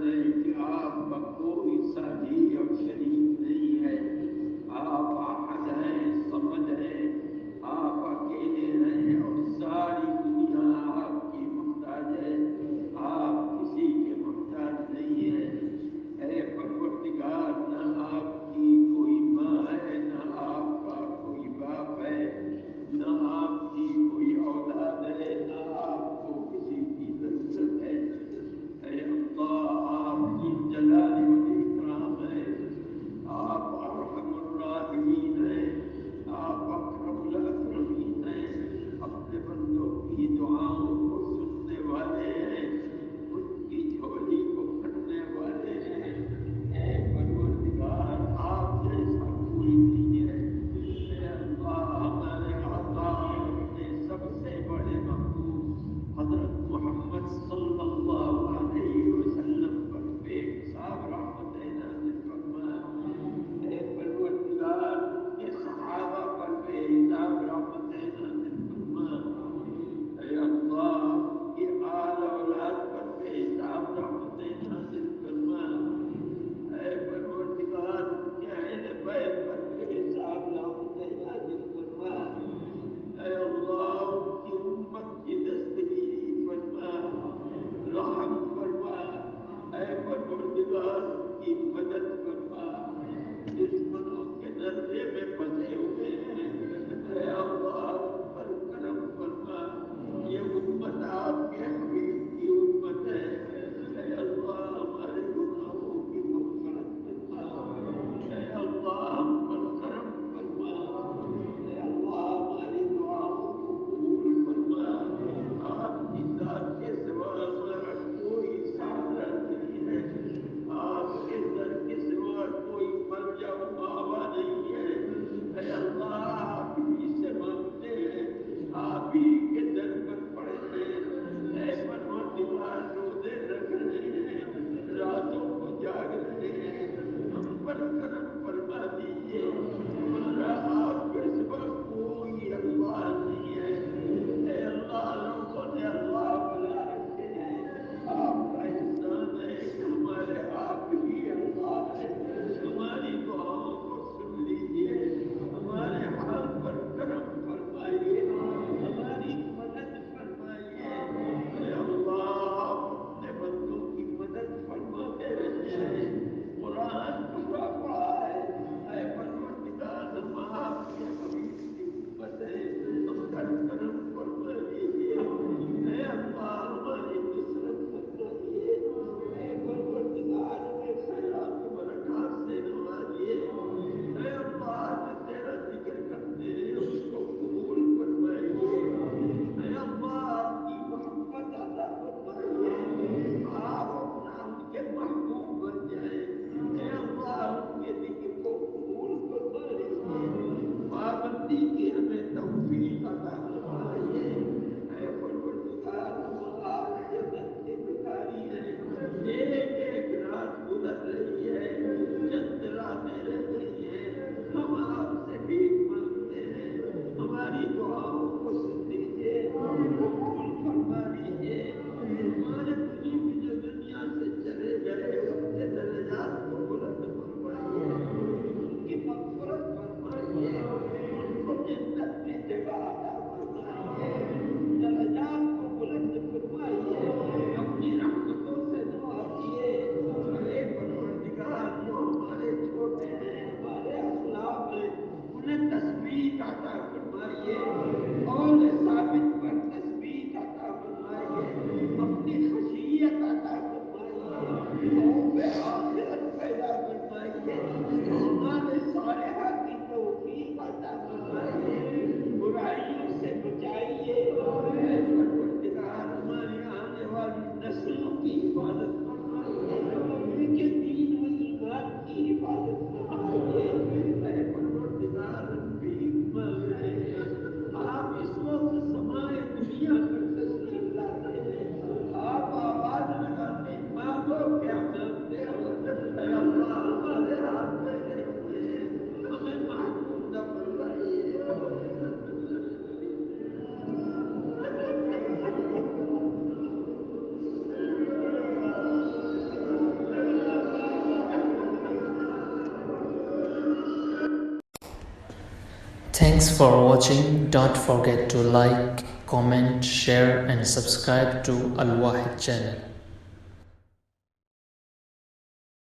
ہے کہ آپ کا کوئی ساتھی اور شریک نہیں ہے. آپ احد ہیں، صمد ہیں، آپ اکیلے ہیں اور ساری دنیا آپ کی محتاج ہے. آپ کسی کے محتاج نہیں ہیں. اے پروردگار، نہ آپ کی کوئی ماں ہے، نہ آپ کا کوئی باپ ہے، نہ آپ کی کوئی اولاد ہے، نہ آپ کو کسی کی ضرورت ہے. اے اللہ، آپ ذو الجلال والاکرام ہیں. آپ ارحم الراحمین ہیں. آپ اکرم الاکرمین ہیں. اپنے بندوں کی دعاؤں کو سننے والے ہیں، ان کی جھولی کو بھرنے والے ہیں. اے پروردگار، آپ جیسا کوئی نہیں ہے. اے اللہ، ہمارے آقا اور اپنے سب سے بڑے محبوب حضرت محمد صلی اللہ علیہ وسلم پر بے حساب رحمتیں نازل فرما. اے پروردگار، ان کے صحابہ پر بے حساب رحمتیں نازل فرما. اے اللہ، ان کی آل اولاد پر بے حساب رحمتیں نازل فرما. اے پروردگار، ان کے اہل بیت پر بے حساب رحمتیں نازل فرما. اے اللہ، ان کی امت کی دستگیری فرما، رحم فرما. اے پروردگار، ان کی مدد فرما. دشمنوں کے نرغے میں پھنسے ہوئے ہیں. اے اللہ، ان پر کرم فرما. یہ امت آپ کے حبیب کی امت ہے. اے اللہ، ہمارے گناہوں کی مغفرت فرما. اے اللہ، ہم پر کرم فرما. اے اللہ، ہماری دعاؤں کو قبول فرما. آپ کی ذات کے سوا ہمارا کوئی سہارا نہیں ہے. آپ کے در کے سوا کوئی ملجا و ماوا نہیں ہے. اے اللہ، آپ ہی سے مانگتے ہیں، آپ ہی کے در پر پڑے ہیں. اے پروردگار، روزے رکھ رہے ہیں، راتوں کو جاگ رہے ہیں. ہم پر کرم فرما دیجیے. ہمارا آپ کے سوا کوئی اللہ نہیں ہے. اے اللہ، لوگوں نے اللہ بنا رکھے ہیں. آپ کا احسان ہے کہ ہمارے آپ ہی اللہ ہے. ہماری دعاؤں کو سن لیجیے. ہمارے حال پر کرم فرمائیے. ہماری مدد فرمائیے. اے اللہ، آپ اپنے بندوں کی مدد فرماتے رہتے ہیں. قرآن پڑھا پڑا ہے. اے پروردگار، ہم آپ کے حبیب کی امت ہیں. ہم پر کرم فرما لیجیے. اے اللہ، ہماری نصرت فرمائیے. اے پروردگار، ہمیں خیرات و برکات سے نوازیے. اے اللہ، جو تیرا ذکر کرتے ہیں اس کو قبول فرمائیے. اے اللہ، اپنی محبت عطا فرمائیے. آپ اپنا ان کے محبوب بن جائیں. اے اللہ، ان کے ذکر کو قبول فرما لیجیے. پابندی کی ہمیں توفیق عطا فرمائیے. اے پروردگار، ہم آپ کے در کے بھکاری ہیں. ایک ایک رات گزر رہی ہے، چند راتیں رہ گئی ہیں. ہم آپ سے بھیک مانگتے ہیں. ہماری دعاؤں کو سن لیجیے، قبول فرما لیجیے. ہمارے بزرگ جو دنیا سے چلے گئے، اپنے درجات کو بلند فرمائیے. ان کی مغفرت فرمائیے. ان کو جنت میں جگہ عطا فرمائیے. درجات کو بلند فرمائیے. اپنی رحمتوں سے نوازیے. اے پروردگار، جو ہمارے چھوٹے ہیں، ہمارے اسلاف ہیں، انہیں تثبیت عطا فرمائیے. قول ثابت پر تثبیت عطا فرمائیے. اپنی خشیت عطا فرمائیے. خوف آخرت پیدا فرمائیے. اعمال صالحہ کی توفیق عطا فرمائیے. برائیوں سے بچائیے. اے پروردگار، ہماری آنے والی نسلوں کی حفاظت فرمائیے. ان کے دین و ایمان کی حفاظت فرمائیے. اے پروردگار، ہم بھیک مانگ رہے ہیں. آپ اس وقت سمائے Thanks for watching. Don't forget to like, comment, share and subscribe to Al Wahid channel.